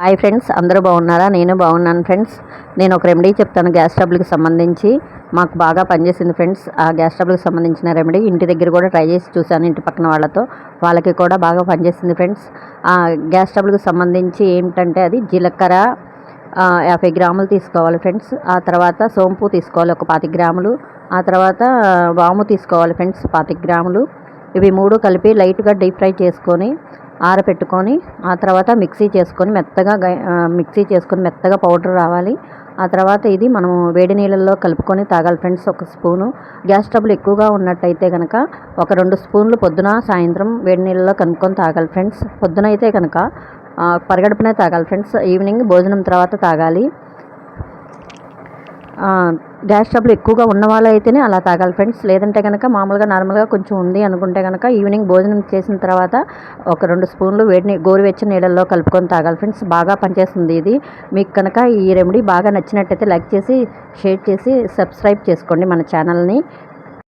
Hi friends, అందరూ బాగున్నారా? నేను బాగున్నాను ఫ్రెండ్స్. నేను ఒక రెమెడీ చెప్తాను గ్యాస్ ట్రబుల్కి సంబంధించి. మాకు బాగా పనిచేసింది ఫ్రెండ్స్. ఆ గ్యాస్ ట్రబుల్కి సంబంధించిన రెమెడీ ఇంటి దగ్గర కూడా ట్రై చేసి చూశాను, ఇంటి పక్కన వాళ్ళకి కూడా బాగా పనిచేసింది ఫ్రెండ్స్. ఆ గ్యాస్ ట్రబుల్కి సంబంధించి ఏంటంటే అది జీలకర్ర 50 గ్రాములు తీసుకోవాలి ఫ్రెండ్స్. ఆ తర్వాత సోంపు తీసుకోవాలి ఒక 25 గ్రాములు. ఆ తర్వాత వాము తీసుకోవాలి ఫ్రెండ్స్ 25 గ్రాములు. ఇవి మూడు కలిపి లైట్గా డీప్ ఫ్రై చేసుకొని ఆరబెట్టుకొని ఆ తర్వాత మిక్సీ చేసుకొని మెత్తగా పౌడర్ రావాలి. ఆ తర్వాత ఇది మనము వేడి నీళ్ళల్లో కలుపుకొని తాగాలి ఫ్రెండ్స్. ఒక స్పూను గ్యాస్ ట్రబుల్ ఎక్కువగా ఉన్నట్టయితే కనుక ఒక 2 స్పూన్లు పొద్దున సాయంత్రం వేడి నీళ్ళలో కలుపుకొని తాగాలి ఫ్రెండ్స్. పొద్దున అయితే కనుక పరిగడుపునే తాగాలి ఫ్రెండ్స్. ఈవినింగ్ భోజనం తర్వాత తాగాలి. గ్యాస్ ట్రబుల్ ఎక్కువగా ఉన్న వాళ్ళు అయితేనే అలా తాగాలి ఫ్రెండ్స్. లేదంటే కనుక నార్మల్గా కొంచెం ఉంది అనుకుంటే కనుక ఈవినింగ్ భోజనం చేసిన తర్వాత ఒక 2 స్పూన్లు గోరువెచ్చని నీళ్ళల్లో కలుపుకొని తాగాలి ఫ్రెండ్స్. బాగా పనిచేస్తుంది ఇది. మీకు కనుక ఈ రెమెడీ బాగా నచ్చినట్టయితే లైక్ చేసి, షేర్ చేసి, సబ్స్క్రైబ్ చేసుకోండి మన ఛానల్ని.